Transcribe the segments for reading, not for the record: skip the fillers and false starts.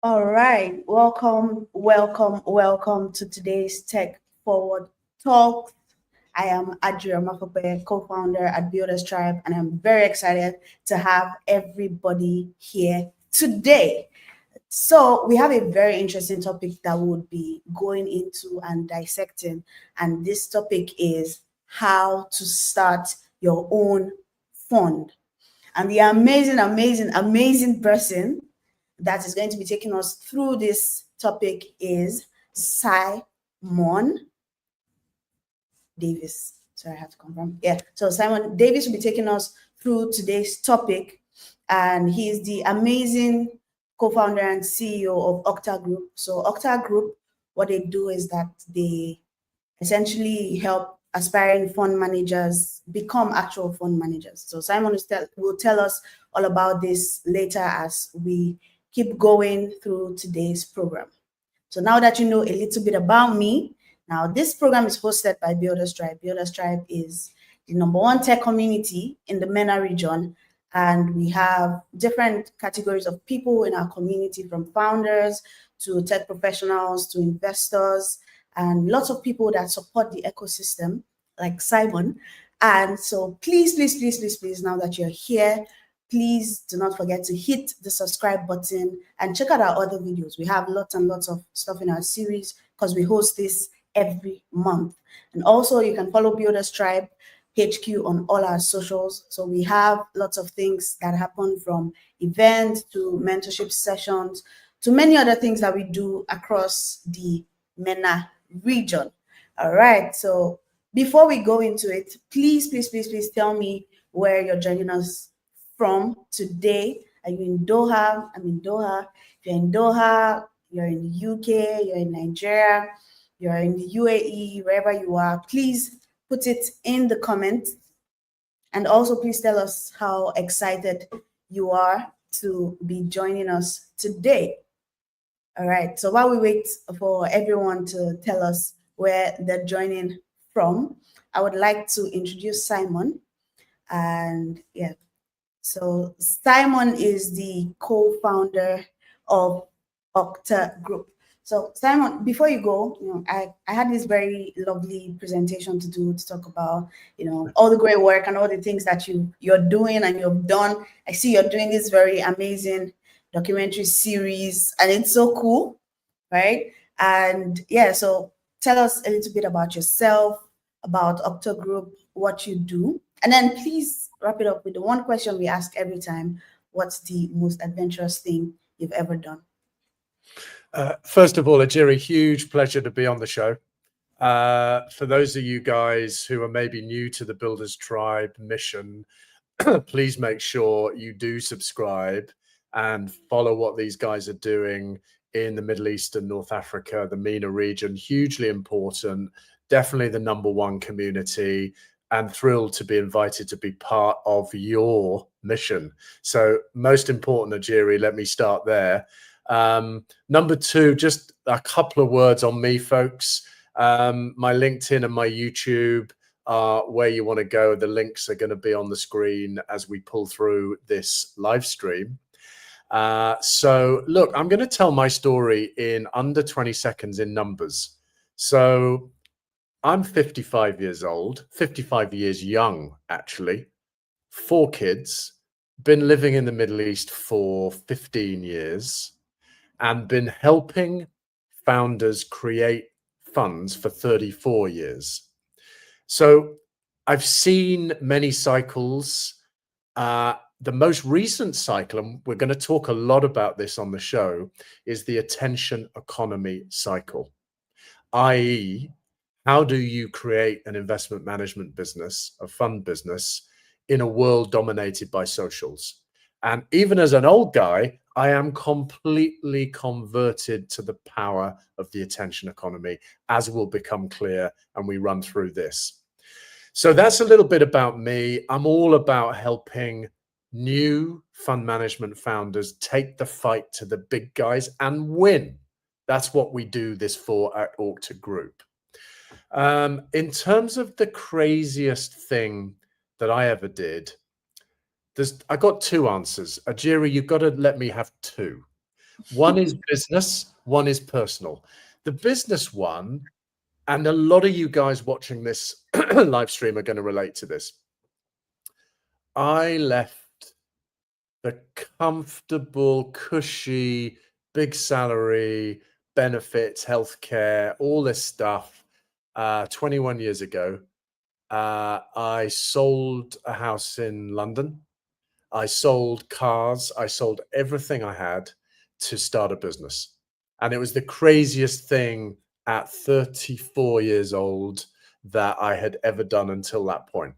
All right, welcome to today's Tech Forward Talk. I am Ajiri Omafokpe, co-founder at Builders Tribe, and I'm very excited to have everybody here today. So we have a very interesting topic that we'll be going into and dissecting, and this topic is how to start your own fund. And the amazing person that is going to be taking us through this topic is Simon Davies. Sorry, I have to confirm. Yeah, so Simon Davies will be taking us through today's topic, and he is the amazing co-founder and CEO of Aucta Group. So Aucta Group, what they do is that they essentially help aspiring fund managers become actual fund managers. So Simon will tell us all about this later as we keep going through today's program. So now that you know a little bit about me, now this program is hosted by Builders Tribe. Builders Tribe is the #1 tech community in the MENA region, and we have different categories of people in our community, from founders to tech professionals to investors, and lots of people that support the ecosystem, like Simon. And so please, now that you're here, please do not forget to hit the subscribe button and check out our other videos. We have lots and lots of stuff in our series because we host this every month. And also you can follow Builders Tribe HQ on all our socials. So we have lots of things that happen, from events to mentorship sessions to many other things that we do across the MENA region. All right. So before we go into it, please tell me where you're joining us from today. Are you in Doha? I'm in Doha. If you're in Doha, you're in the UK, you're in Nigeria, you're in the UAE, wherever you are, please put it in the comments. And also please tell us how excited you are to be joining us today. All right, so while we wait for everyone to tell us where they're joining from, I would like to introduce Simon. And yeah, so Simon is the co-founder of Aucta Group. So Simon, before you go, I had this very lovely presentation to do, to talk about, all the great work and all the things that you're doing and you've done. I see you're doing this very amazing documentary series, and it's so cool, right? And yeah, so tell us a little bit about yourself, about Aucta Group, what you do, and then please wrap it up with the one question we ask every time: what's the most adventurous thing you've ever done? First of all, Ajiri, huge pleasure to be on the show. For those of you guys who are maybe new to the Builders Tribe mission, please make sure you do subscribe and follow what these guys are doing in the Middle East and North Africa, the MENA region. Hugely important, definitely the #1 community, and thrilled to be invited to be part of your mission. So most important, Ajiri, let me start there. #2, just a couple of words on me, folks. My LinkedIn and my YouTube are where you want to go. The links are going to be on the screen as we pull through this live stream. So look, I'm going to tell my story in under 20 seconds in numbers. So I'm 55 years old, 55 years young, actually, 4 kids, been living in the Middle East for 15 years, and been helping founders create funds for 34 years. So I've seen many cycles. The most recent cycle, and we're going to talk a lot about this on the show, is the attention economy cycle, i.e., how do you create an investment management business, a fund business, in a world dominated by socials? And even as an old guy, I am completely converted to the power of the attention economy, as will become clear and we run through this. So that's a little bit about me. I'm all about helping new fund management founders take the fight to the big guys and win. That's what we do this for at Aucta Group. In terms of the craziest thing that I ever did, I got 2 answers. Ajiri, you've got to let me have 2. One is business, one is personal. The business one, and a lot of you guys watching this live stream are going to relate to this. I left the comfortable, cushy, big salary, benefits, healthcare, all this stuff 21 years ago. I sold a house in London. I sold cars. I sold everything I had to start a business. And it was the craziest thing at 34 years old that I had ever done until that point.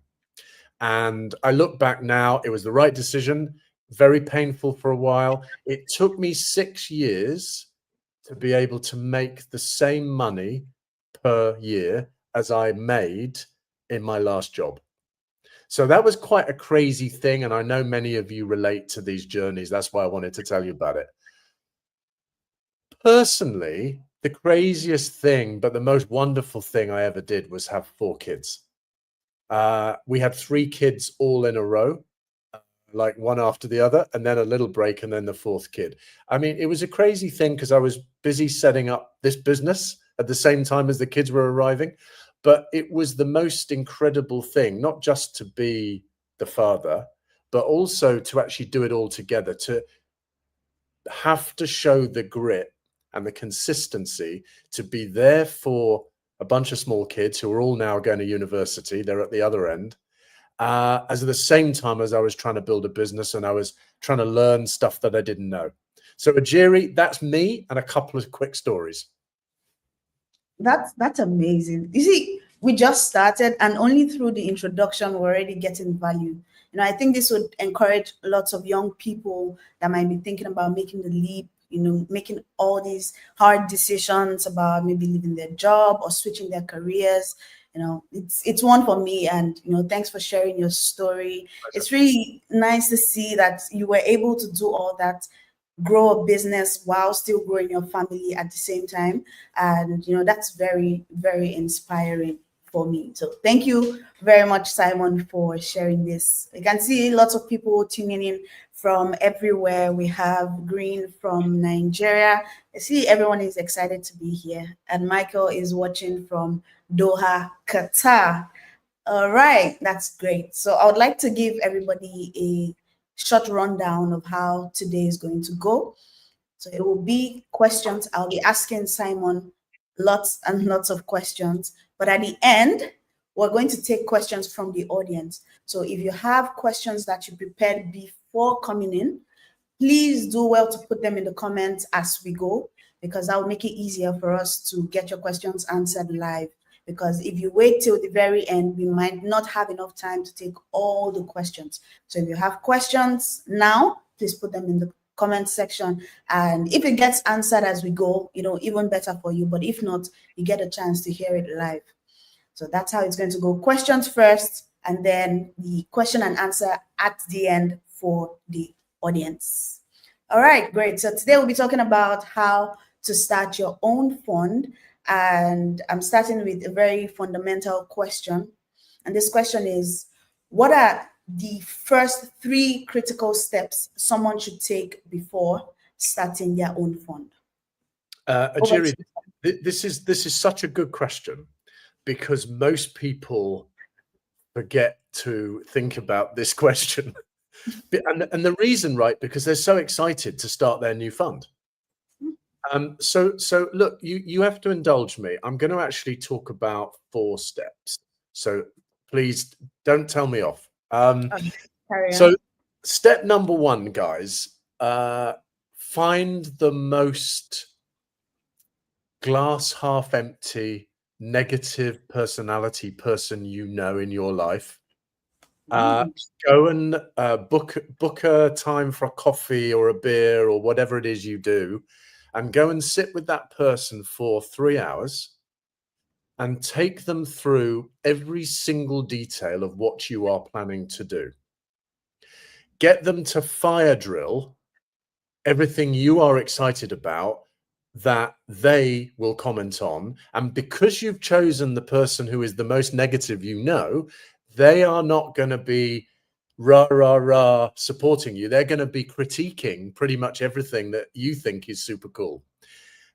And I look back now, it was the right decision, very painful for a while. It took me 6 years to be able to make the same money per year as I made in my last job. So that was quite a crazy thing. And I know many of you relate to these journeys. That's why I wanted to tell you about it. Personally, the craziest thing, but the most wonderful thing I ever did was have 4 kids. We had 3 kids all in a row, like one after the other, and then a little break, and then the 4th kid. I mean, it was a crazy thing because I was busy setting up this business at the same time as the kids were arriving. But it was the most incredible thing, not just to be the father, but also to actually do it all together, to have to show the grit and the consistency to be there for a bunch of small kids who are all now going to university. They're at the other end. As at the same time as I was trying to build a business and I was trying to learn stuff that I didn't know. So Ajiri, that's me and a couple of quick stories. That's amazing. You see, we just started, and only through the introduction we're already getting value. I think this would encourage lots of young people that might be thinking about making the leap, making all these hard decisions about maybe leaving their job or switching their careers. It's one for me, and thanks for sharing your story. It's really nice to see that you were able to do all that, grow a business while still growing your family at the same time. And that's very, very inspiring for me. So thank you very much, Simon, for sharing this. I can see lots of people tuning in from everywhere. We have Green from Nigeria. I see everyone is excited to be here. And Michael is watching from Doha, Qatar. All right, that's great. So I would like to give everybody a short rundown of how today is going to go. So it will be questions. I'll be asking Simon lots and lots of questions, but at the end, we're going to take questions from the audience. So if you have questions that you prepared before coming in, please do well to put them in the comments as we go, because that will make it easier for us to get your questions answered live. Because if you wait till the very end, we might not have enough time to take all the questions. So if you have questions now, please put them in the comment section. And if it gets answered as we go, even better for you. But if not, you get a chance to hear it live. So that's how it's going to go. Questions first, and then the question and answer at the end for the audience. All right, great. So today we'll be talking about how to start your own fund. And I'm starting with a very fundamental question. And this question is, what are the first 3 critical steps someone should take before starting their own fund? Ajiri, this is such a good question, because most people forget to think about this question. And the reason, right, because they're so excited to start their new fund. So look, you have to indulge me. I'm going to actually talk about 4 steps. So please don't tell me off. So step number 1, guys, find the most glass half empty, negative personality person you know in your life. Go and book a time for a coffee or a beer or whatever it is you do, and go and sit with that person for 3 hours and take them through every single detail of what you are planning to do. Get them to fire drill everything you are excited about that they will comment on. And because you've chosen the person who is the most negative, they are not going to be rah supporting you. They're going to be critiquing pretty much everything that you think is super cool.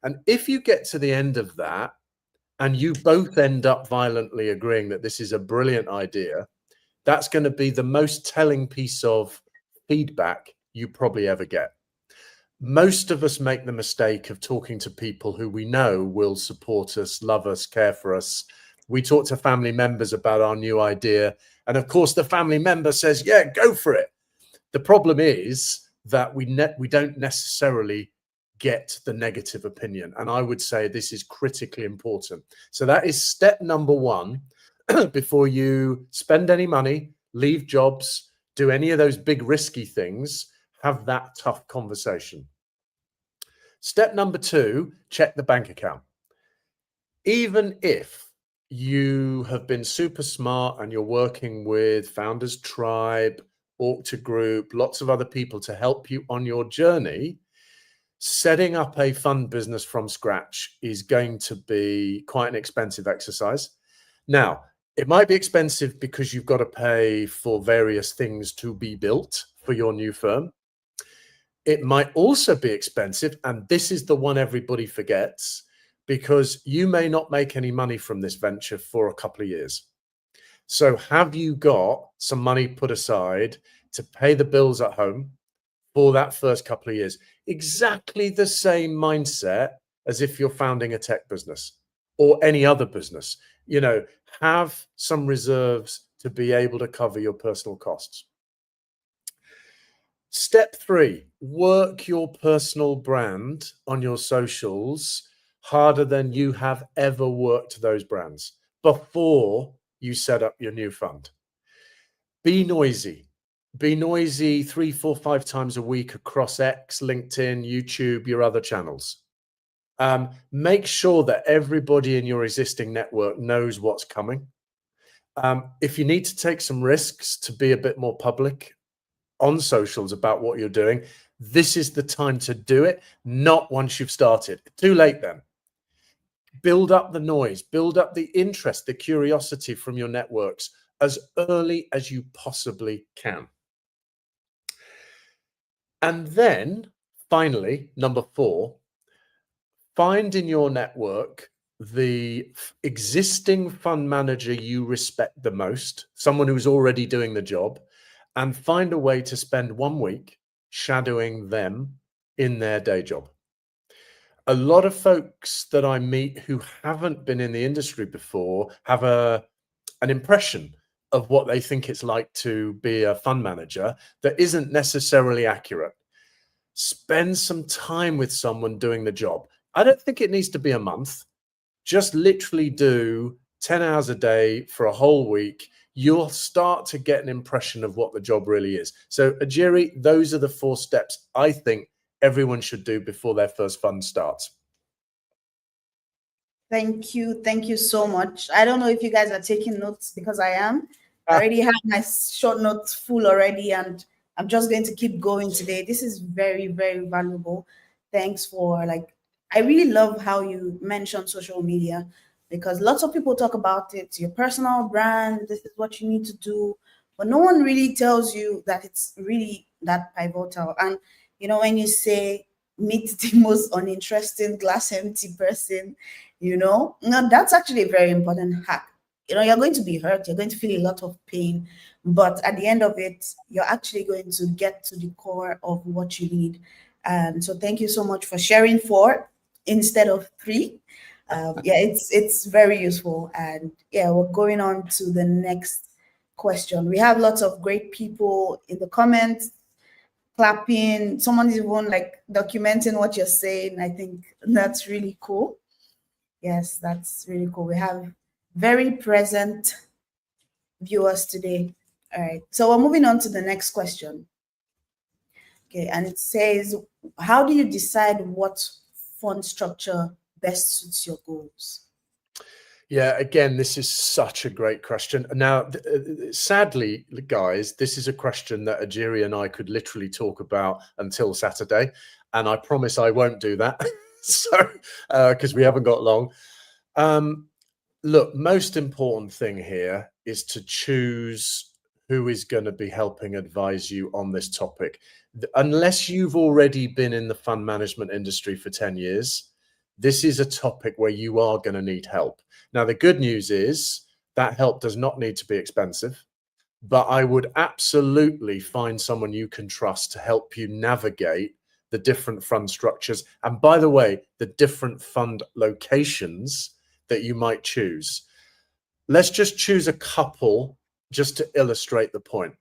And if you get to the end of that and you both end up violently agreeing that this is a brilliant idea, that's going to be the most telling piece of feedback you probably ever get. Most of us make the mistake of talking to people who we know will support us, love us, care for us. We talk to family members about our new idea. And of course, the family member says, yeah, go for it. The problem is that we don't necessarily get the negative opinion. And I would say this is critically important. So that is step number one before you spend any money, leave jobs, do any of those big risky things. Have that tough conversation. Step number two, check the bank account. Even if you have been super smart and you're working with Founders Tribe, Aucta Group, lots of other people to help you on your journey, setting up a fund business from scratch is going to be quite an expensive exercise. Now, it might be expensive because you've got to pay for various things to be built for your new firm. It might also be expensive, and this is the one everybody forgets, because you may not make any money from this venture for a couple of years. So have you got some money put aside to pay the bills at home for that first couple of years? Exactly the same mindset as if you're founding a tech business or any other business. You know, have some reserves to be able to cover your personal costs. Step three, work your personal brand on your socials harder than you have ever worked those brands before you set up your new fund. Be noisy. Be noisy 3, 4, 5 times a week across X, LinkedIn, YouTube, your other channels. Make sure that everybody in your existing network knows what's coming. If you need to take some risks to be a bit more public on socials about what you're doing, this is the time to do it, not once you've started. Too late then. Build up the noise, build up the interest, the curiosity from your networks as early as you possibly can. And then finally, number 4, find in your network the existing fund manager you respect the most, someone who's already doing the job, and find a way to spend 1 week shadowing them in their day job. A lot of folks that I meet who haven't been in the industry before have an impression of what they think it's like to be a fund manager that isn't necessarily accurate. Spend some time with someone doing the job. I don't think it needs to be a month. Just literally do 10 hours a day for a whole week. You'll start to get an impression of what the job really is. So Ajiri, those are the 4 steps I think everyone should do before their first fund starts. Thank you. Thank you so much. I don't know if you guys are taking notes, because I am. I already have my short notes full already, and I'm just going to keep going today. This is very, very valuable. Thanks for I really love how you mentioned social media, because lots of people talk about it, your personal brand, this is what you need to do, but no one really tells you that it's really that pivotal. And you know, when you say meet the most uninteresting glass empty person, no, that's actually a very important hack. You're going to be hurt, you're going to feel a lot of pain, but at the end of it, you're actually going to get to the core of what you need. And so thank you so much for sharing 4 instead of 3. Yeah, it's very useful. And yeah, we're going on to the next question. We have lots of great people in the comments clapping. Someone's even documenting what you're saying. I think that's really cool. Yes, that's really cool. We have very present viewers today. All right, so we're moving on to the next question. Okay, and it says, how do you decide what fund structure best suits your goals? Yeah, again, this is such a great question. Now, sadly, guys, this is a question that Ajiri and I could literally talk about until Saturday, and I promise I won't do that. So, because we haven't got long. Look, most important thing here is to choose who is going to be helping advise you on this topic. Unless you've already been in the fund management industry for 10 years, this is a topic where you are going to need help. Now, the good news is that help does not need to be expensive, but I would absolutely find someone you can trust to help you navigate the different fund structures. And by the way, the different fund locations that you might choose. Let's just choose a couple just to illustrate the point.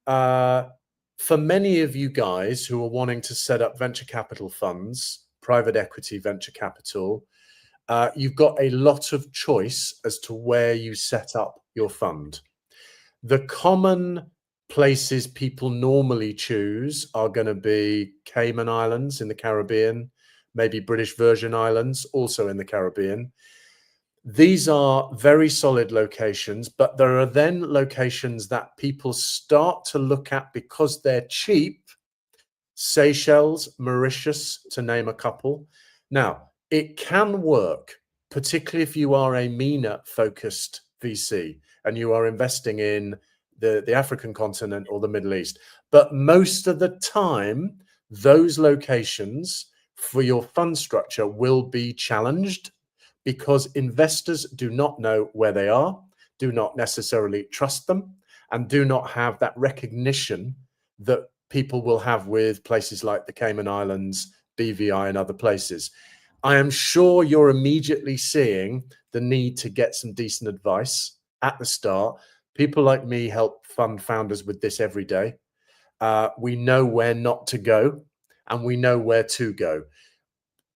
For many of you guys who are wanting to set up venture capital funds, private equity venture capital, you've got a lot of choice as to where you set up your fund. The common places people normally choose are going to be Cayman Islands in the Caribbean, maybe British Virgin Islands, also in the Caribbean. These are very solid locations, but there are then locations that people start to look at because they're cheap. Seychelles, Mauritius, to name a couple. Now, it can work, particularly if you are a MENA-focused VC and you are investing in the African continent or the Middle East. But most of the time, those locations for your fund structure will be challenged because investors do not know where they are, do not necessarily trust them, and do not have that recognition that people will have with places like the Cayman Islands, BVI, and other places. I am sure you're immediately seeing the need to get some decent advice at the start. People like me help fund founders with this every day. We know where not to go, and we know where to go.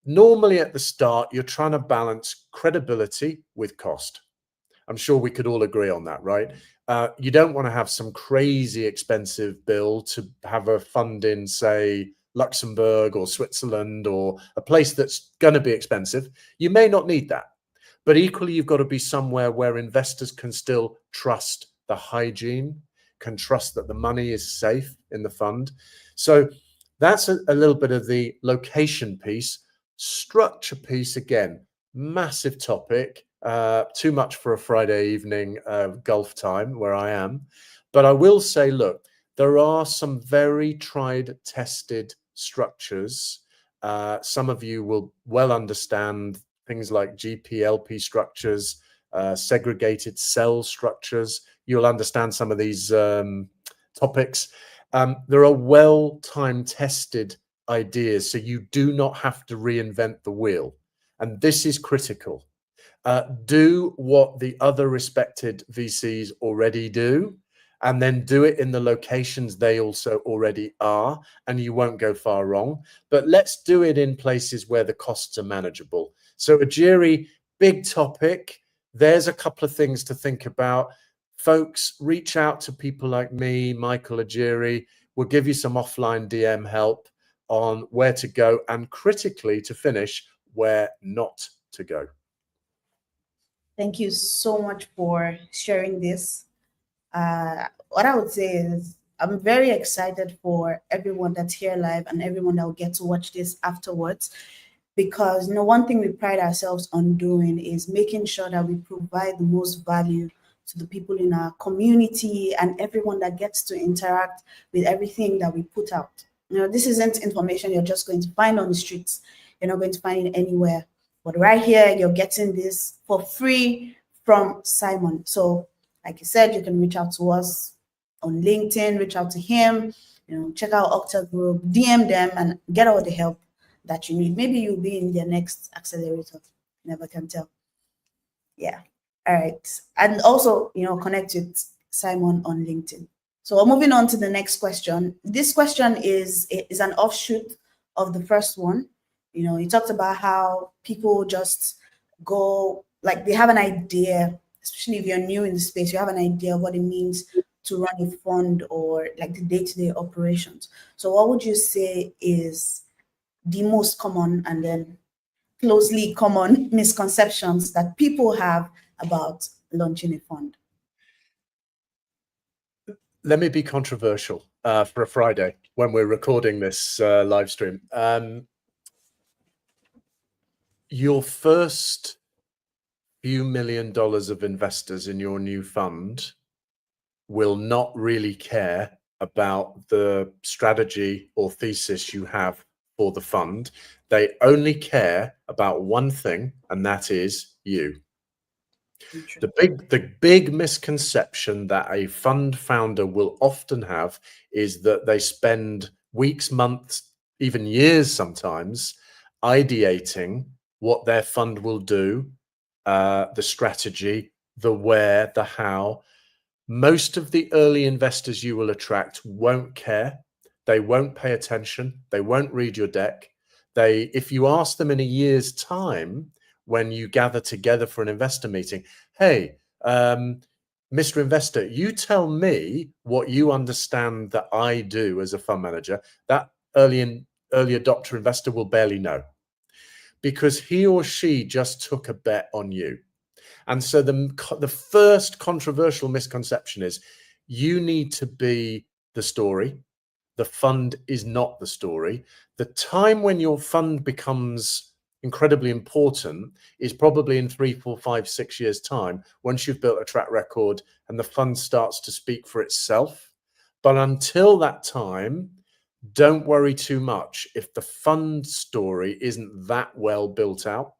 Normally at the start, you're trying to balance credibility with cost. I'm sure we could all agree on that, right? You don't want to have some crazy expensive bill to have a fund in, say, Luxembourg or Switzerland or a place that's going to be expensive. You may not need that. But equally, you've got to be somewhere where investors can still trust the hygiene, can trust that the money is safe in the fund. So that's a little bit of the location piece. Structure piece, again, massive topic. Too much for a Friday evening Gulf time where I am. But I will say, look, there are some very tried, tested structures. Some of you will well understand things like GP-LP structures, segregated cell structures. You'll understand some of these topics. There are well-time tested ideas, so you do not have to reinvent the wheel. And this is critical. Do what the other respected VCs already do, and then do it in the locations they also already are, and you won't go far wrong. But let's do it in places where the costs are manageable. So Ajiri, big topic. There's a couple of things to think about. Folks, reach out to people like me, Michael, Ajiri. We'll give you some offline DM help on where to go, and critically, to finish, where not to go. Thank you so much for sharing this. What I would say is I'm very excited for everyone that's here live and everyone that will get to watch this afterwards, because one thing we pride ourselves on doing is making sure that we provide the most value to the people in our community and everyone that gets to interact with everything that we put out. This isn't information you're just going to find on the streets. You're not going to find it anywhere. But right here, you're getting this for free from Simon. So like you said, you can reach out to us on LinkedIn, reach out to him, check out Aucta Group, DM them and get all the help that you need. Maybe you'll be in their next accelerator. Never can tell. Yeah. All right. And also, connect with Simon on LinkedIn. So moving on to the next question. This question is an offshoot of the first one. You talked about how people just go, like they have an idea, especially if you're new in the space, you have an idea of what it means to run a fund or like the day-to-day operations. So what would you say is the most common and then closely common misconceptions that people have about launching a fund? Let me be controversial for a Friday when we're recording this live stream. Your first few $1 million of investors in your new fund will not really care about the strategy or thesis you have for the fund. They only care about one thing, and that is you. The big misconception that a fund founder will often have is that they spend weeks, months, even years sometimes ideating what their fund will do, the strategy, the where, the how. Most of the early investors you will attract won't care. They won't pay attention. They won't read your deck. If you ask them in a year's time, when you gather together for an investor meeting, hey, Mr. Investor, you tell me what you understand that I do as a fund manager. That early adopter investor will barely know, because he or she just took a bet on you. And so the first controversial misconception is you need to be the story. The fund is not the story. The time when your fund becomes incredibly important is probably in 3, 4, 5, 6 years' time, once you've built a track record and the fund starts to speak for itself. But until that time, don't worry too much if the fund story isn't that well built out.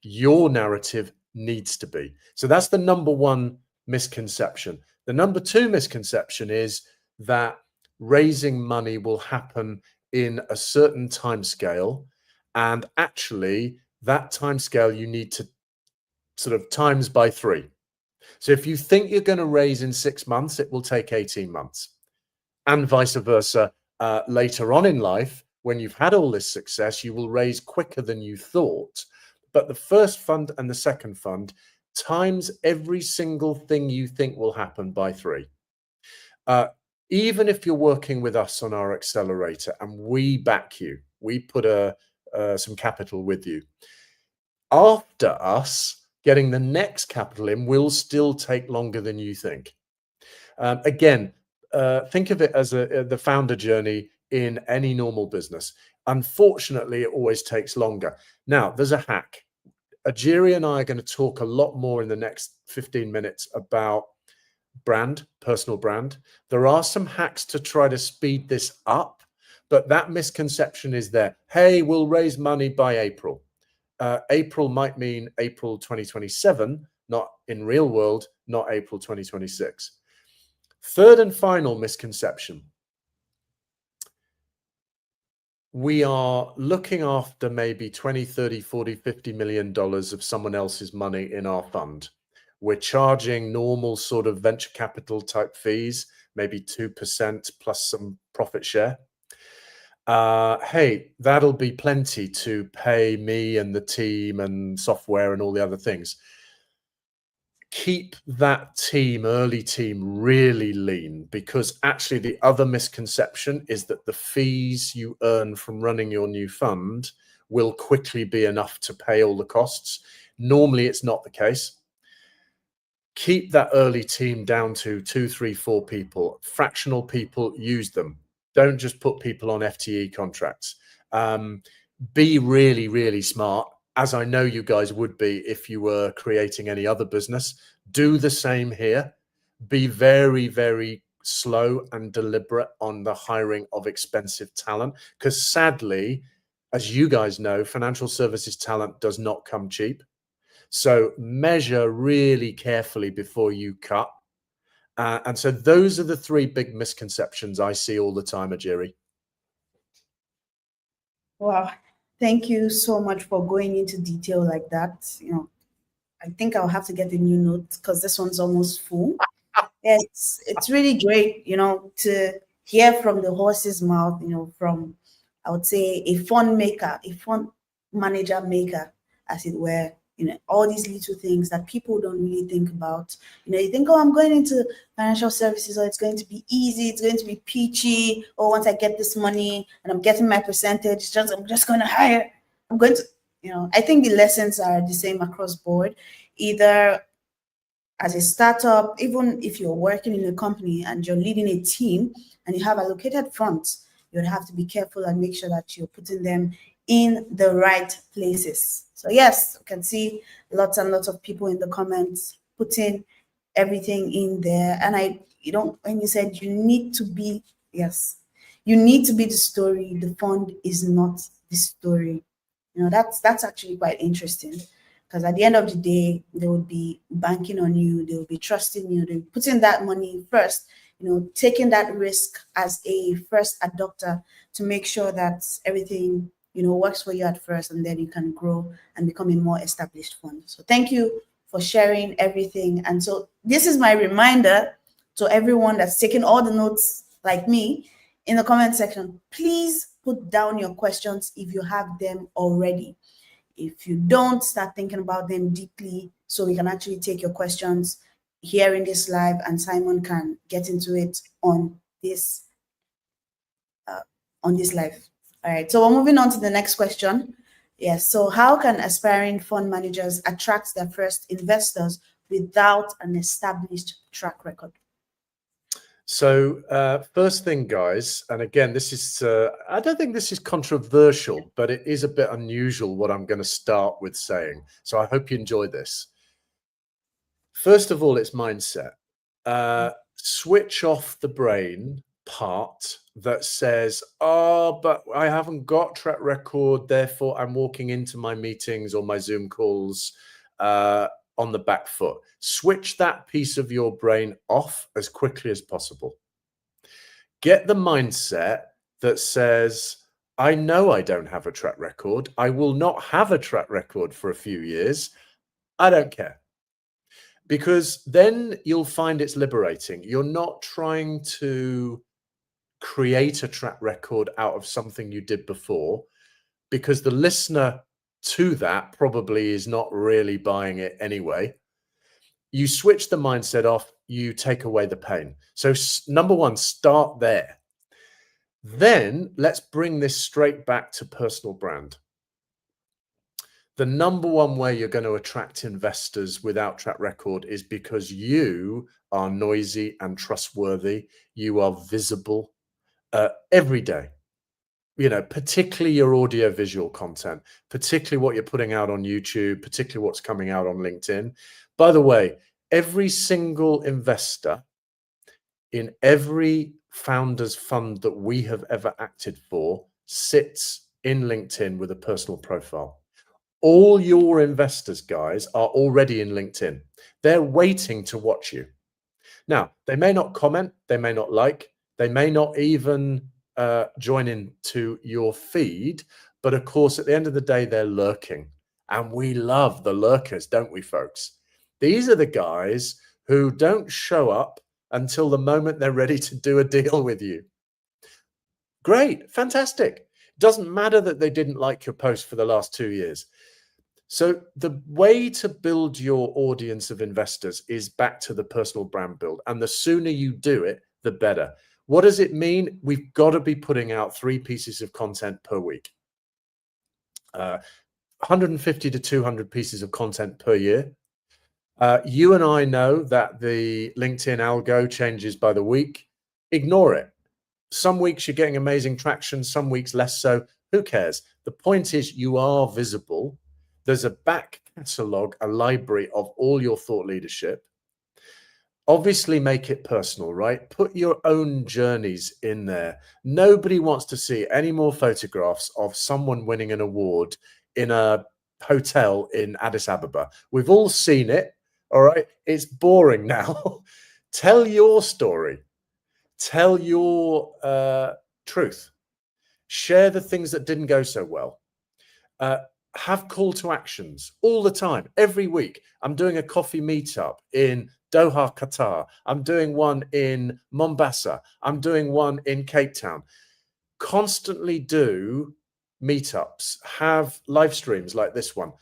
Your narrative needs to be. So that's the number one misconception. The number two misconception is that raising money will happen in a certain time scale, and actually that time scale you need to sort of times by 3. So if you think you're going to raise in 6 months, it will take 18 months, and vice versa. Later on in life, when you've had all this success, you will raise quicker than you thought. But the first fund and the second fund times every single thing you think will happen by 3. Even if you're working with us on our accelerator and we back you, we put some capital with you. After us, getting the next capital in will still take longer than you think. Again, think of it as the founder journey in any normal business. Unfortunately, it always takes longer. Now, there's a hack. Ajiri and I are going to talk a lot more in the next 15 minutes about brand, personal brand. There are some hacks to try to speed this up, but that misconception is there. Hey, we'll raise money by April. April might mean April 2027, not in real world, not April 2026. Third and final misconception. We are looking after maybe 20, 30, 40, $50 million of someone else's money in our fund. We're charging normal sort of venture capital type fees, maybe 2% plus some profit share. Hey, that'll be plenty to pay me and the team and software and all the other things. Keep that team, early team, really lean, because actually the other misconception is that the fees you earn from running your new fund will quickly be enough to pay all the costs. Normally, it's not the case. Keep that early team down to 2, 3, 4 people. Fractional people, use them. Don't just put people on FTE contracts. Be really, really smart, as I know you guys would be if you were creating any other business. Do the same here. Be very, very slow and deliberate on the hiring of expensive talent, because sadly, as you guys know, financial services talent does not come cheap. So measure really carefully before you cut. And so those are the 3 big misconceptions I see all the time, Ajiri. Wow. Thank you so much for going into detail like that. I think I'll have to get a new note because this one's almost full. It's really great, to hear from the horse's mouth, from, I would say, a fund manager maker, as it were. All these little things that people don't really think about. You think, oh, I'm going into financial services, or it's going to be easy, it's going to be peachy, or once I get this money and I'm getting my percentage, I'm just going to hire. I'm going to, I think the lessons are the same across board, either as a startup, even if you're working in a company and you're leading a team and you have allocated funds, you'd have to be careful and make sure that you're putting them in the right places. So yes, you can see lots and lots of people in the comments putting everything in there. And when you said you need to be, yes, you need to be the story. The fund is not the story. That's actually quite interesting, because at the end of the day, they would be banking on you, they will be trusting you, they're putting that money first, taking that risk as a first adopter to make sure that everything, works for you at first, and then you can grow and become a more established fund. So thank you for sharing everything. And so this is my reminder to everyone that's taking all the notes like me in the comment section. Please put down your questions if you have them already. If you don't, start thinking about them deeply so we can actually take your questions here in this live, and Simon can get into it on this live. All right, so we're moving on to the next question. Yes, so how can aspiring fund managers attract their first investors without an established track record? So first thing, guys, and again, this is, I don't think this is controversial, but it is a bit unusual what I'm going to start with saying. So I hope you enjoy this. First of all, it's mindset. Switch off the brain part that says, oh, but I haven't got track record, therefore I'm walking into my meetings or my Zoom calls on the back foot. Switch that piece of your brain off as quickly as possible. Get the mindset that says, I know I don't have a track record. I will not have a track record for a few years. I don't care. Because then you'll find it's liberating. You're not trying to create a track record out of something you did before, because the listener to that probably is not really buying it anyway. You switch the mindset off, you take away the pain. So number one, start there. Then let's bring this straight back to personal brand. The number one way you're going to attract investors without track record is because you are noisy and trustworthy. You are visible every day. Particularly your audio visual content, particularly what you're putting out on YouTube, particularly what's coming out on LinkedIn. By the way, every single investor in every founder's fund that we have ever acted for sits in LinkedIn with a personal profile. All your investors, guys, are already in LinkedIn. They're waiting to watch you. Now, they may not comment, they may not like, they may not even join into your feed, but of course, at the end of the day, they're lurking. And we love the lurkers, don't we, folks? These are the guys who don't show up until the moment they're ready to do a deal with you. Great, fantastic. Doesn't matter that they didn't like your post for the last 2 years. So the way to build your audience of investors is back to the personal brand build. And the sooner you do it, the better. What does it mean? We've got to be putting out 3 pieces of content per week. 150 to 200 pieces of content per year. You and I know that the LinkedIn algo changes by the week. Ignore it. Some weeks you're getting amazing traction, some weeks less so. Who cares? The point is you are visible. There's a back catalog, a library of all your thought leadership. Obviously, make it personal, right? Put your own journeys in there. Nobody wants to see any more photographs of someone winning an award in a hotel in Addis Ababa. We've all seen it, all right? It's boring now. Tell your story. Tell your truth. Share the things that didn't go so well. Have call to actions all the time, every week. I'm doing a coffee meetup in Doha, Qatar. I'm doing one in Mombasa. I'm doing one in Cape Town. Constantly do meetups, have live streams like this one.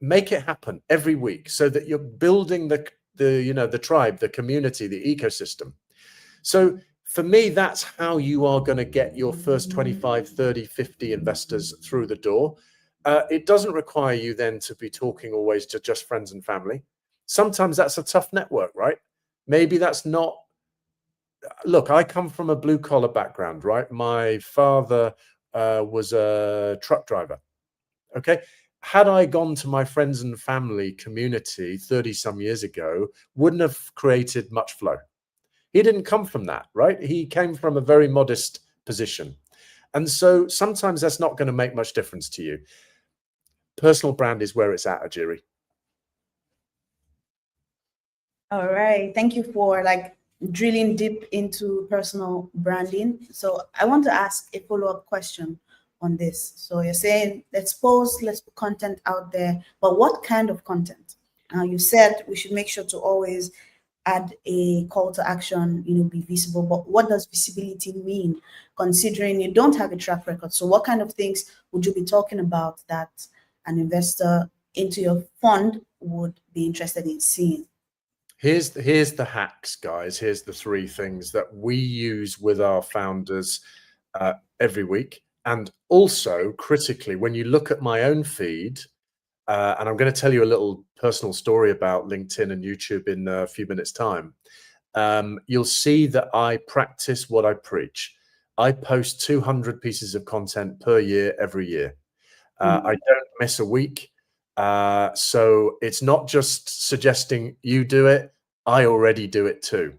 Make it happen every week so that you're building the tribe, the community, the ecosystem. So for me, that's how you are going to get your first 25, 30, 50 investors through the door. It doesn't require you then to be talking always to just friends and family. Sometimes that's a tough network, right? Maybe that's not. Look, I come from a blue collar background, right? My father was a truck driver. Okay. had I gone to my friends and family community 30 some years ago, wouldn't have created much flow. He didn't come from that, right? He came from a very modest position. And so sometimes that's not going to make much difference to you. Personal brand is where it's at, Ajiri. All right. Thank you for like drilling deep into personal branding. So I want to ask a follow-up question on this. So you're saying, let's put content out there, but what kind of content? You said we should make sure to always add a call to action, be visible. But what does visibility mean, considering you don't have a track record? So what kind of things would you be talking about that an investor into your fund would be interested in seeing? Here's the hacks, guys. Here's the 3 things that we use with our founders every week. And also, critically, when you look at my own feed, and I'm going to tell you a little personal story about LinkedIn and YouTube in a few minutes' time, you'll see that I practice what I preach. I post 200 pieces of content per year, every year. I don't miss a week. So it's not just suggesting you do it. I already do it too.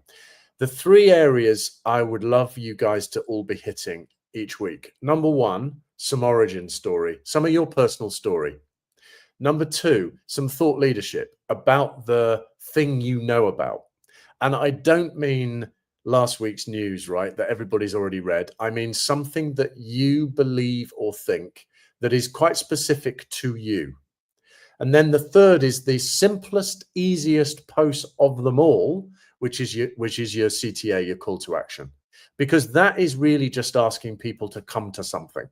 The 3 areas I would love you guys to all be hitting each week. Number 1, some origin story, some of your personal story. Number 2, some thought leadership about the thing you know about. And I don't mean last week's news, right, that everybody's already read. I mean something that you believe or think that is quite specific to you. And then the 3rd is the simplest, easiest post of them all, which is your CTA, your call to action, because that is really just asking people to come to something.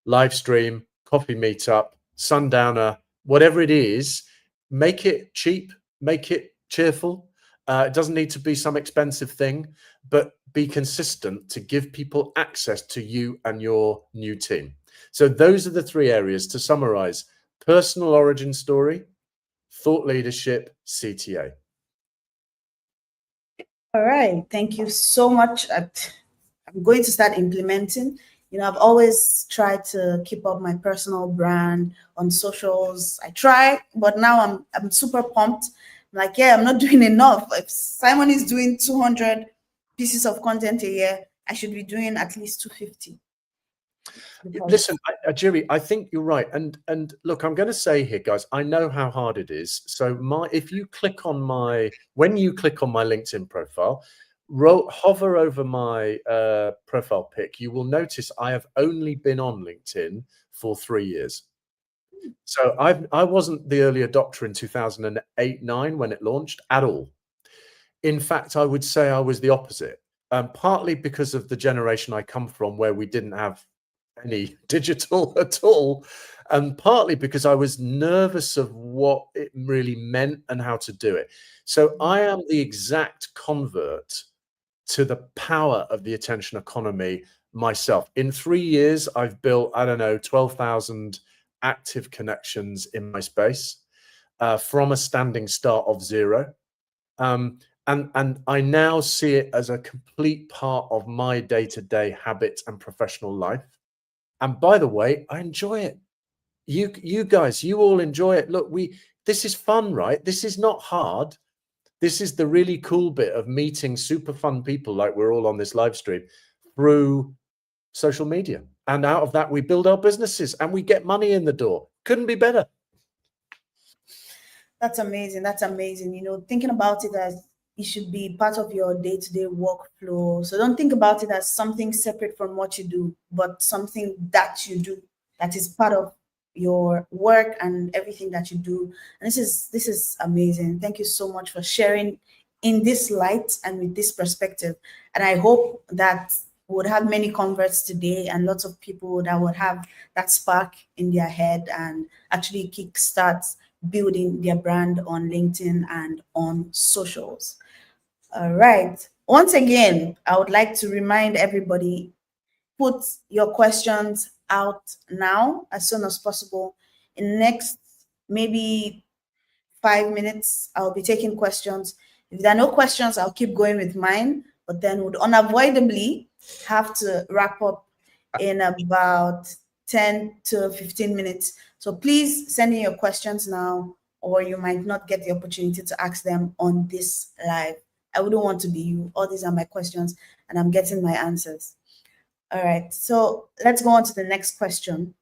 Live stream, coffee meetup, sundowner, whatever it is, make it cheap, make it cheerful. It doesn't need to be some expensive thing, but be consistent to give people access to you and your new team. So those are the 3 areas to summarize: personal origin story, thought leadership, CTA. All right. Thank you so much. I'm going to start implementing. I've always tried to keep up my personal brand on socials. I try, but now I'm super pumped. I'm like, yeah, I'm not doing enough. If Simon is doing 200 pieces of content a year, I should be doing at least 250. Listen, Ajiri, I think you're right. And look, I'm going to say here, guys, I know how hard it is. So when you click on my LinkedIn profile, hover over my profile pic, you will notice I have only been on LinkedIn for 3 years. So I wasn't the early adopter in 2008-9 when it launched at all. In fact, I would say I was the opposite, partly because of the generation I come from, where we didn't have any digital at all, and partly because I was nervous of what it really meant and how to do it. So I am the exact convert to the power of the attention economy myself. In 3 years, I've built, I don't know, 12,000 active connections in my space from a standing start of 0. And I now see it as a complete part of my day-to-day habits and professional life. And by the way, I enjoy it. You guys, you all enjoy it. Look, this is fun, right? This is not hard. This is the really cool bit of meeting super fun people like we're all on this live stream through social media. And out of that, we build our businesses and we get money in the door. Couldn't be better. That's amazing. That's amazing. Thinking about it as it should be part of your day-to-day workflow. So don't think about it as something separate from what you do, but something that you do, that is part of your work and everything that you do. And this is amazing. Thank you so much for sharing in this light and with this perspective. And I hope that we would have many converts today and lots of people that would have that spark in their head and actually kickstart building their brand on LinkedIn and on socials. All right. Once again, I would like to remind everybody, put your questions out now as soon as possible. In the next maybe 5 minutes, I'll be taking questions. If there are no questions, I'll keep going with mine, but then would unavoidably have to wrap up in about 10 to 15 minutes. So please send in your questions now, or you might not get the opportunity to ask them on this live. I wouldn't want to be you. All these are my questions and I'm getting my answers. All right, so let's go on to the next question.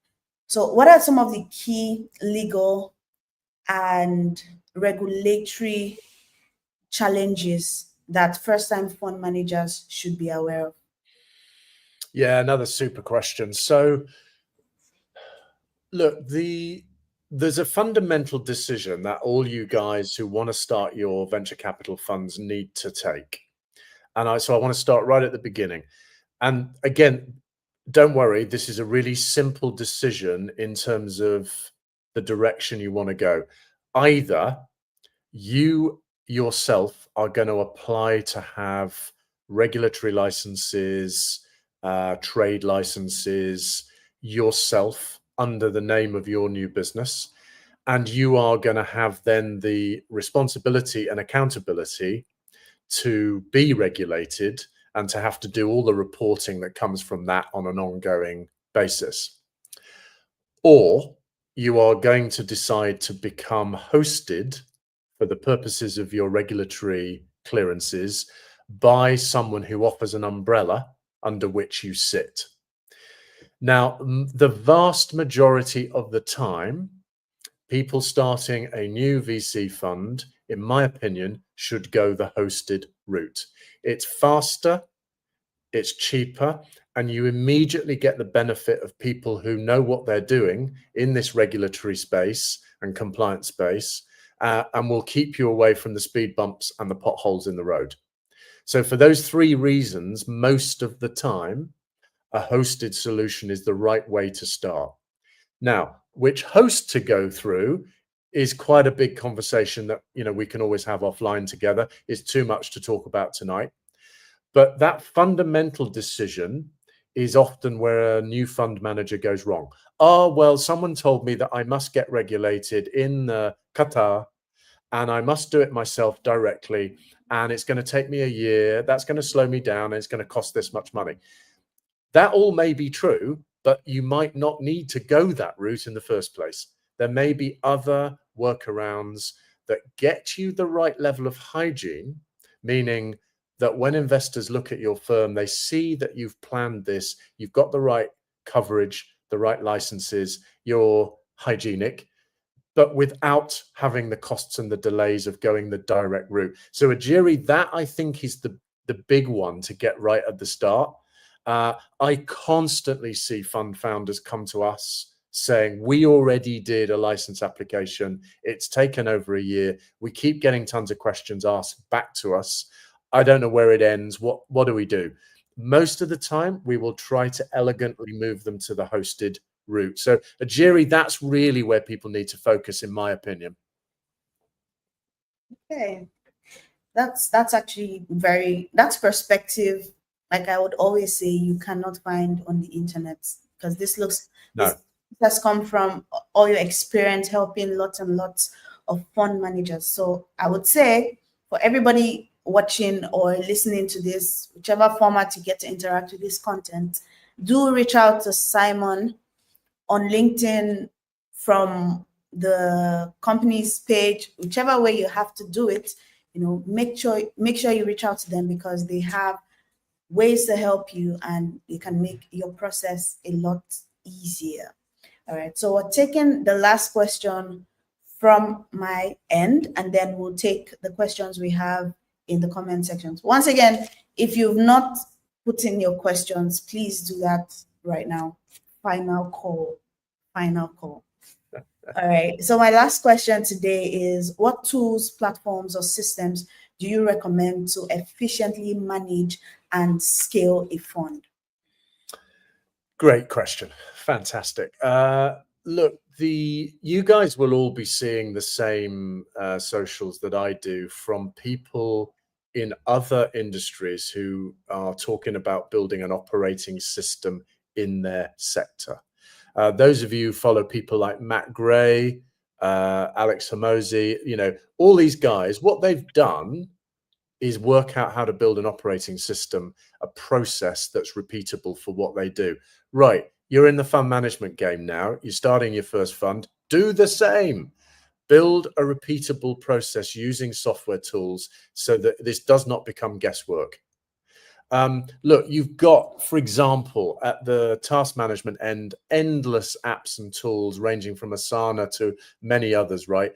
So what are some of the key legal and regulatory challenges that first-time fund managers should be aware of? Yeah, another super question. So look, there's a fundamental decision that all you guys who want to start your venture capital funds need to take. And so I want to start right at the beginning. And again, don't worry, this is a really simple decision in terms of the direction you want to go. Either you yourself are going to apply to have regulatory licenses, trade licenses yourself under the name of your new business, and you are going to have then the responsibility and accountability to be regulated and to have to do all the reporting that comes from that on an ongoing basis. Or you are going to decide to become hosted for the purposes of your regulatory clearances by someone who offers an umbrella under which you sit. Now, the vast majority of the time, people starting a new VC fund, in my opinion, should go the hosted route. It's faster, it's cheaper, and you immediately get the benefit of people who know what they're doing in this regulatory space and compliance space, and will keep you away from the speed bumps and the potholes in the road. So for those three reasons, most of the time, a hosted solution is the right way to start. Now, which host to go through is quite a big conversation that, you know, we can always have offline together. It's too much to talk about tonight. But that fundamental decision is often where a new fund manager goes wrong. Oh, well, someone told me that I must get regulated in Qatar and I must do it myself directly. And it's going to take me a year. That's going to slow me down. And it's going to cost this much money. That all may be true, but you might not need to go that route in the first place. There may be other workarounds that get you the right level of hygiene, meaning that when investors look at your firm, they see that you've planned this, you've got the right coverage, the right licenses, you're hygienic, but without having the costs and the delays of going the direct route. So Ajiri, that I think is the big one to get right at the start. I constantly see fund founders come to us saying, we already did a license application. It's taken over a year. We keep getting tons of questions asked back to us. I don't know where it ends. What do we do? Most of the time, we will try to elegantly move them to the hosted route. So Ajiri, that's really where people need to focus, in my opinion. Okay. That's actually that's perspective. Like I would always say, you cannot find on the internet, because this has come from all your experience helping lots and lots of fund managers. So I would say for everybody watching or listening to this, whichever format you get to interact with this content, do reach out to Simon on LinkedIn from the company's page, whichever way you have to do it. You know, make sure you reach out to them, because they have ways to help you and they can make your process a lot easier. All right, so we're taking the last question from my end, and then we'll take the questions we have in the comment sections. Once again, if you've not put in your questions, please do that right now. Final call. All right, so my last question today is, what tools, platforms, or systems do you recommend to efficiently manage and scale a fund? Great question. Fantastic. Look, you guys will all be seeing the same socials that I do from people in other industries who are talking about building an operating system in their sector. Those of you who follow people like Matt Gray, Alex Hormozi, you know, all these guys, what they've done is work out how to build an operating system, a process that's repeatable for what they do. Right. You're in the fund management game now. You're starting your first fund. Do the same. Build a repeatable process using software tools so that this does not become guesswork. Look, you've got, for example, at the task management end, endless apps and tools ranging from Asana to many others, right?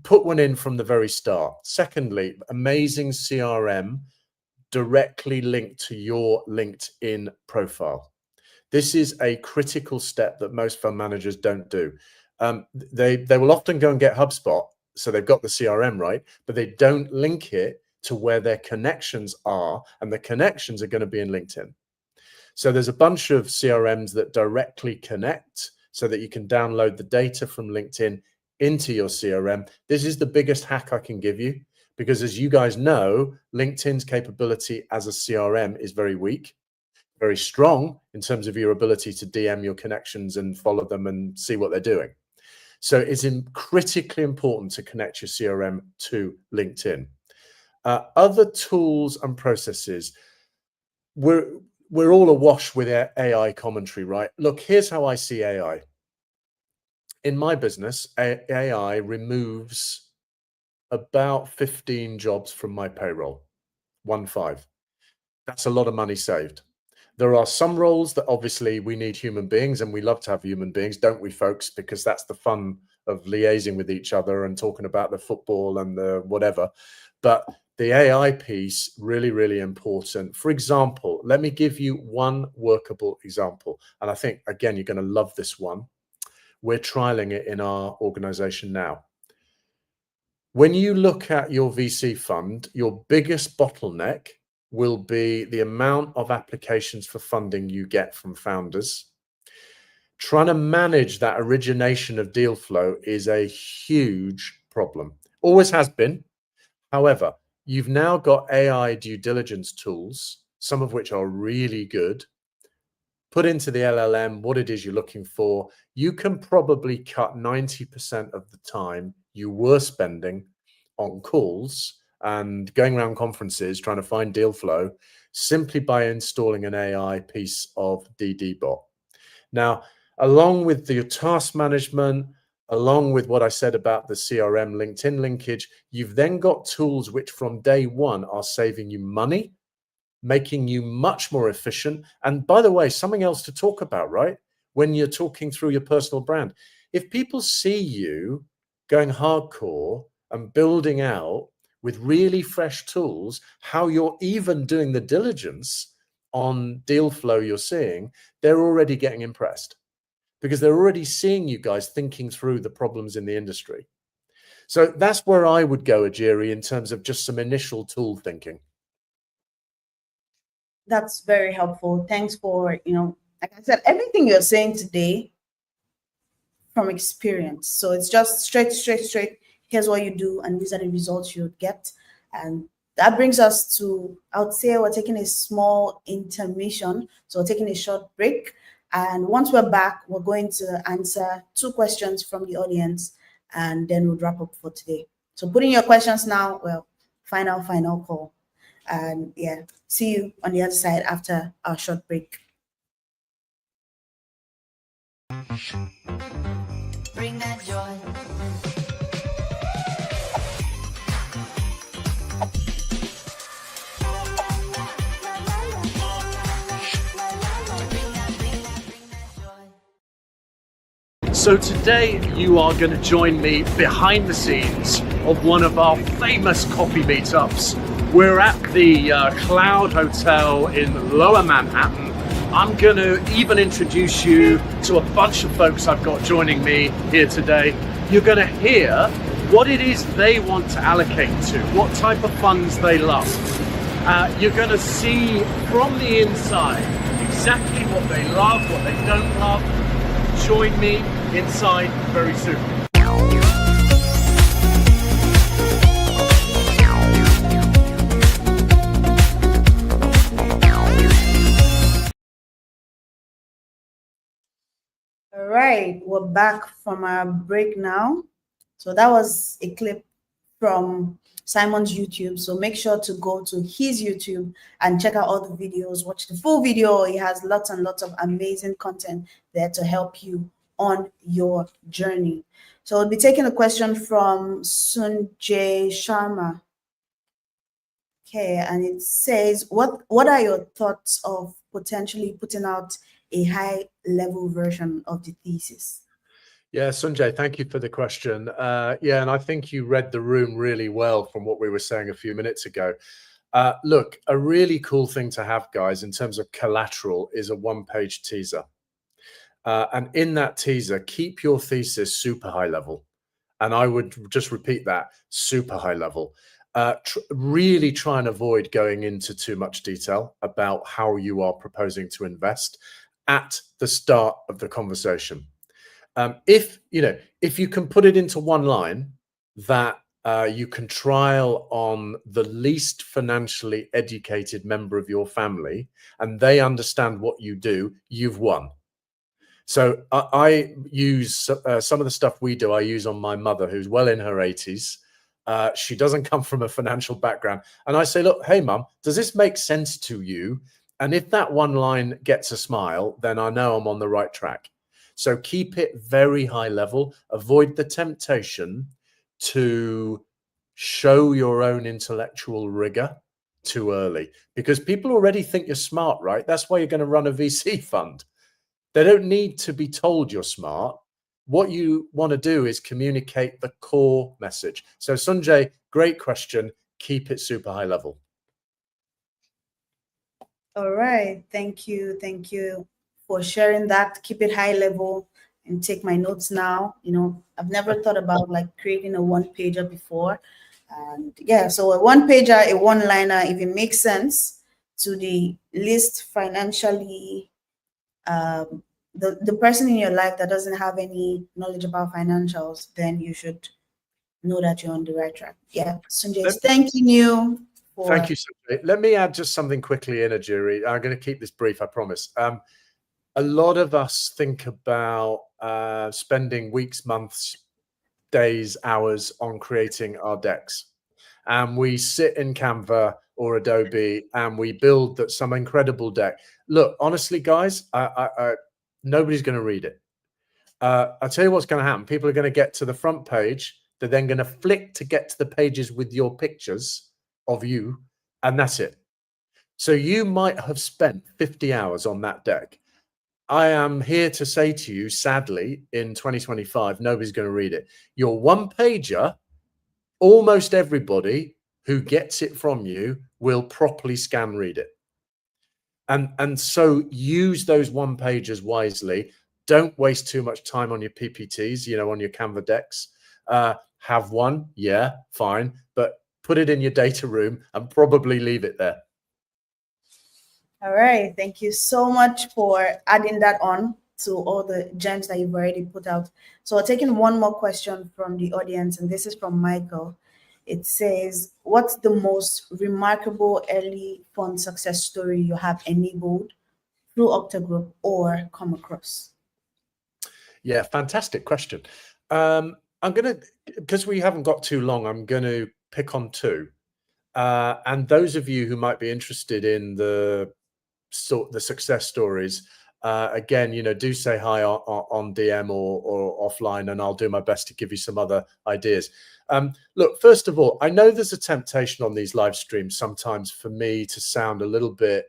Put one in from the very start. Secondly, amazing CRM directly linked to your LinkedIn profile. This is a critical step that most fund managers don't do. They will often go and get HubSpot, so they've got the CRM right, but they don't link it to where their connections are, and the connections are going to be in LinkedIn. So there's a bunch of CRMs that directly connect so that you can download the data from LinkedIn into your CRM. This is the biggest hack I can give you, because as you guys know, LinkedIn's capability as a CRM is very weak, very strong in terms of your ability to DM your connections and follow them and see what they're doing. So it's critically important to connect your CRM to LinkedIn. Other tools and processes, we're all awash with AI commentary, right? Look, here's how I see AI. In my business, AI removes about 15 jobs from my payroll, 15. That's a lot of money saved. There are some roles that obviously we need human beings, and we love to have human beings, don't we, folks? Because that's the fun of liaising with each other and talking about the football and the whatever. But the AI piece, really, really important. For example, let me give you one workable example. And I think, again, you're going to love this one. We're trialing it in our organization now. When you look at your VC fund, your biggest bottleneck will be the amount of applications for funding you get from founders. Trying to manage that origination of deal flow is a huge problem. Always has been. However, you've now got AI due diligence tools, some of which are really good. Put into the LLM what it is you're looking for. You can probably cut 90% of the time you were spending on calls and going around conferences trying to find deal flow simply by installing an AI piece of DDBot. Now, along with the task management, along with what I said about the CRM LinkedIn linkage, you've then got tools which from day one are saving you money, making you much more efficient. And by the way, something else to talk about, right? When you're talking through your personal brand, if people see you going hardcore and building out with really fresh tools, how you're even doing the diligence on deal flow you're seeing, they're already getting impressed because they're already seeing you guys thinking through the problems in the industry. So that's where I would go, Ajiri, in terms of just some initial tool thinking. That's very helpful. Thanks for, like I said, everything you're saying today from experience. So it's just straight. Here's what you do, and these are the results you get. And that brings us to, I would say we're taking a small intermission. So we're taking a short break. And once we're back, we're going to answer 2 questions from the audience, and then we'll wrap up for today. So put in your questions now. Well, final call. And yeah, see you on the other side after our short break. Bring that joy. So today you are going to join me behind the scenes of one of our famous coffee meetups. We're at the Cloud Hotel in Lower Manhattan. I'm going to even introduce you to a bunch of folks I've got joining me here today. You're going to hear what it is they want to allocate to, what type of funds they love. You're going to see from the inside exactly what they love, what they don't love. Join me inside very soon. All right, we're back from our break now. So that was a clip from Simon's YouTube. So make sure to go to his YouTube and check out all the videos, watch the full video. He has lots and lots of amazing content there to help you on your journey. So we'll be taking a question from Sunjay Sharma. Okay, and it says, what are your thoughts of potentially putting out a high level version of the thesis? Yeah, Sunjay, thank you for the question. Yeah, and I think you read the room really well from what we were saying a few minutes ago. Look, a really cool thing to have, guys, in terms of collateral is a one-page teaser. And in that teaser, keep your thesis super high level. And I would just repeat that, super high level. Really try and avoid going into too much detail about how you are proposing to invest at the start of the conversation. If you can put it into one line that you can trial on the least financially educated member of your family and they understand what you do, you've won. So I use some of the stuff we do, I use on my mother, who's well in her 80s. She doesn't come from a financial background. And I say, look, hey, mum, does this make sense to you? And if that one line gets a smile, then I know I'm on the right track. So keep it very high level. Avoid the temptation to show your own intellectual rigor too early, because people already think you're smart, right? That's why you're going to run a VC fund. They don't need to be told you're smart. What you want to do is communicate the core message. So Sunjay, great question. Keep it super high level. All right. Thank you. Thank you for sharing that. Keep it high level and take my notes now. I've never thought about like creating a one-pager before. And yeah, so a one-pager, a one-liner, if it makes sense to the least financially the person in your life that doesn't have any knowledge about financials, then you should know that you're on the right track. Yeah, Sunjay, thanking you. Thank you, Sunjay. Let me add just something quickly in, Ajiri. I'm going to keep this brief, I promise. A lot of us think about spending weeks, months, days, hours on creating our decks. And we sit in Canva or Adobe and we build some incredible deck. Look, honestly, guys, nobody's going to read it. I'll tell you what's going to happen. People are going to get to the front page. They're then going to flick to get to the pages with your pictures of you, and that's it. So you might have spent 50 hours on that deck. I am here to say to you, sadly, in 2025, nobody's going to read it. Your one pager, almost everybody who gets it from you will properly scan read it. And so use those one pages wisely. Don't waste too much time on your PPTs, on your Canva decks. Have one, yeah, fine, but put it in your data room and probably leave it there. All right. Thank you so much for adding that on to all the gems that you've already put out. So we're taking one more question from the audience, and this is from Michael. It says, what's the most remarkable early fund success story you have enabled through Aucta Group or come across? Yeah, fantastic question. I'm going to, because we haven't got too long, I'm going to pick on two. And those of you who might be interested in the success stories, again, do say hi on DM or offline, and I'll do my best to give you some other ideas. Look, first of all, I know there's a temptation on these live streams sometimes for me to sound a little bit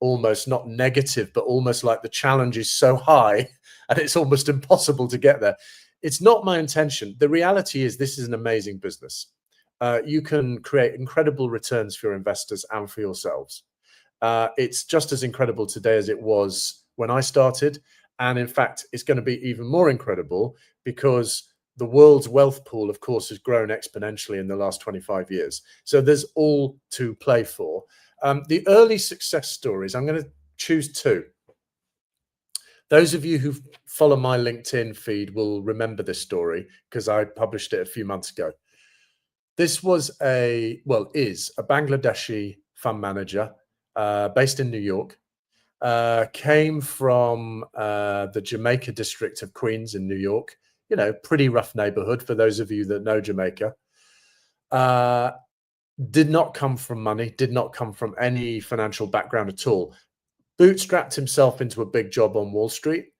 almost not negative, but almost like the challenge is so high and it's almost impossible to get there. It's not my intention. The reality is this is an amazing business. You can create incredible returns for your investors and for yourselves. It's just as incredible today as it was when I started. And in fact, it's going to be even more incredible because the world's wealth pool, of course, has grown exponentially in the last 25 years. So there's all to play for. The early success stories, I'm going to choose two. Those of you who follow my LinkedIn feed will remember this story because I published it a few months ago. This was is a Bangladeshi fund manager based in New York, came from the Jamaica district of Queens in New York, pretty rough neighborhood for those of you that know Jamaica. did not come from money, did not come from any financial background at all. Bootstrapped himself into a big job on Wall Street.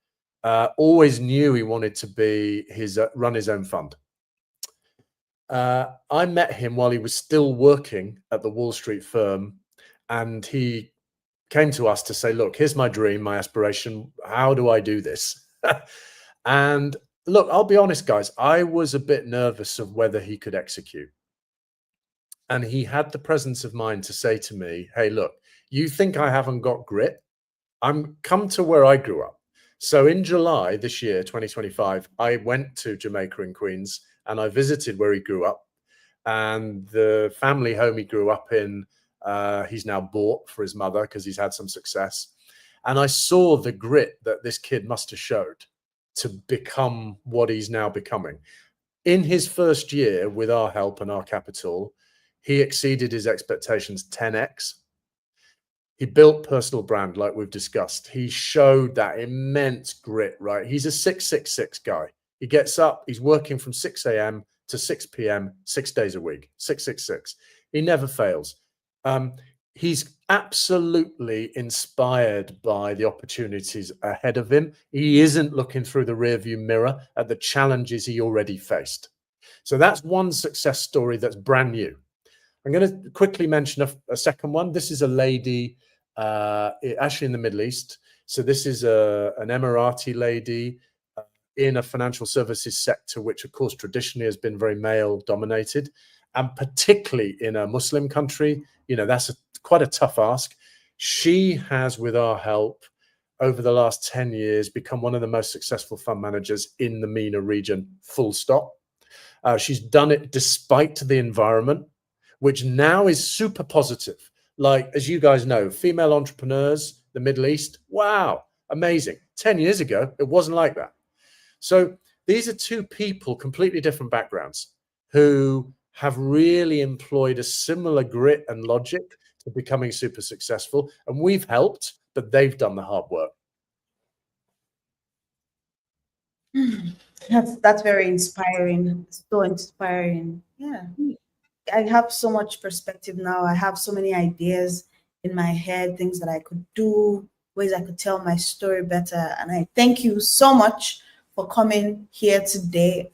Always knew he wanted to run his own fund. I met him while he was still working at the Wall Street firm, and he came to us to say, look, here's my dream, my aspiration. How do I do this? And look, I'll be honest, guys, I was a bit nervous of whether he could execute. And he had the presence of mind to say to me, hey, look, you think I haven't got grit? I'm come to where I grew up. So in July this year, 2025, I went to Jamaica in Queens and I visited where he grew up, and the family home he grew up in, he's now bought for his mother because he's had some success. And I saw the grit that this kid must have showed to become what he's now becoming. In his first year, with our help and our capital, he exceeded his expectations 10x. He built personal brand like we've discussed. He showed that immense grit, right? He's a 666 guy. He gets up, he's working from 6 a.m. to 6 p.m. 6 days a week, 666. He never fails. He's absolutely inspired by the opportunities ahead of him. He isn't looking through the rearview mirror at the challenges he already faced. So that's one success story that's brand new. I'm going to quickly mention a second one. This is a lady actually in the Middle East. So this is an Emirati lady in a financial services sector, which of course traditionally has been very male dominated, and particularly in a Muslim country, that's quite a tough ask. She has, with our help, over the last 10 years, become one of the most successful fund managers in the MENA region, full stop. She's done it despite the environment, which now is super positive. Like, as you guys know, female entrepreneurs, the Middle East, wow, amazing. 10 years ago, it wasn't like that. So these are two people, completely different backgrounds, who have really employed a similar grit and logic to becoming super successful. And we've helped, but they've done the hard work. That's very inspiring. So inspiring. Yeah. I have so much perspective now. I have so many ideas in my head, things that I could do, ways I could tell my story better. And I thank you so much for coming here today.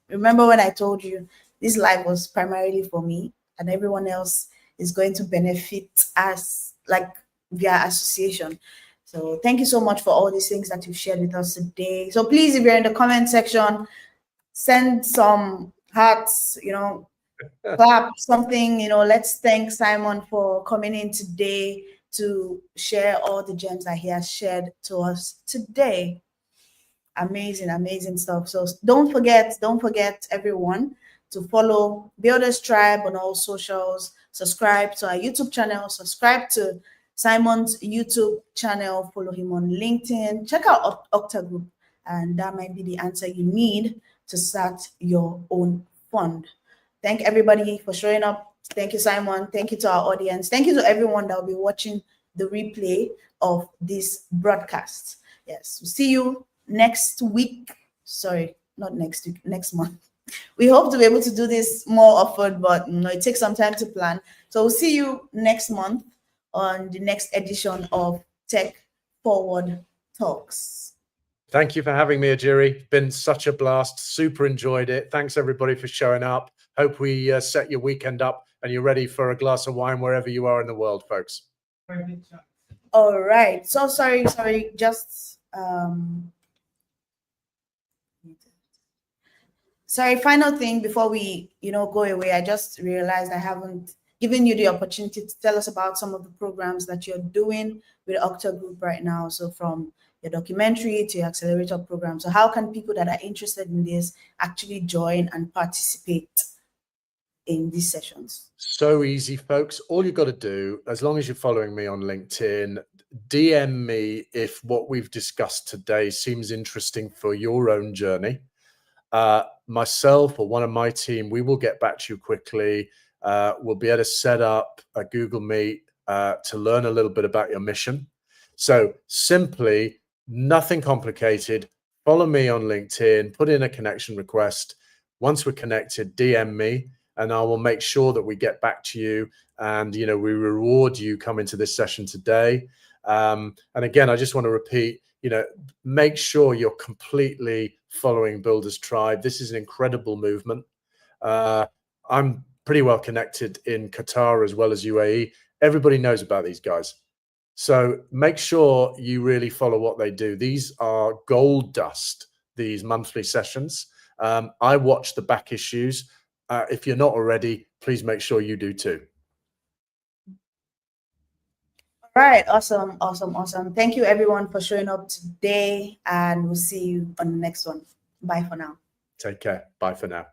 Remember when I told you this live was primarily for me, and everyone else is going to benefit us like via association. So thank you so much for all these things that you've shared with us today. So please, if you're in the comment section, send some hearts, clap something, let's thank Simon for coming in today to share all the gems that he has shared to us today. Amazing stuff. So don't forget everyone to follow Builders Tribe on all socials, subscribe to our YouTube channel, subscribe to Simon's YouTube channel, follow him on LinkedIn, check out Aucta Group, and that might be the answer you need to start your own fund. Thank everybody for showing up. Thank you, Simon. Thank you to our audience. Thank you to everyone that will be watching the replay of this broadcast. Yes, we'll see you next week. Sorry, not next week, next month. We hope to be able to do this more often, but it takes some time to plan. So we'll see you next month on the next edition of Tech Forward Talks. Thank you for having me, Ajiri. Been such a blast. Super enjoyed it. Thanks everybody for showing up. Hope we set your weekend up and you're ready for a glass of wine wherever you are in the world, folks. All right. So sorry. Just sorry. Final thing before we go away. I just realized I haven't given you the opportunity to tell us about some of the programs that you're doing with Aucta Group right now. So from your documentary to your accelerator program. So how can people that are interested in this actually join and participate in these sessions? So easy, folks. All you've got to do, as long as you're following me on LinkedIn, DM me if what we've discussed today seems interesting for your own journey. Myself or one of my team, we will get back to you quickly. We'll be able to set up a Google Meet to learn a little bit about your mission. So simply, nothing complicated. Follow me on LinkedIn, put in a connection request. Once we're connected, DM me and I will make sure that we get back to you, and we reward you coming to this session today. And again, I just want to repeat, make sure you're completely following Builders Tribe. This is an incredible movement. I'm pretty well connected in Qatar as well as UAE. Everybody knows about these guys. So make sure you really follow what they do. These are gold dust, these monthly sessions. I watch the back issues. If you're not already, please make sure you do too. All right, awesome. Thank you everyone for showing up today, and we'll see you on the next one. Bye for now. Take care. Bye for now.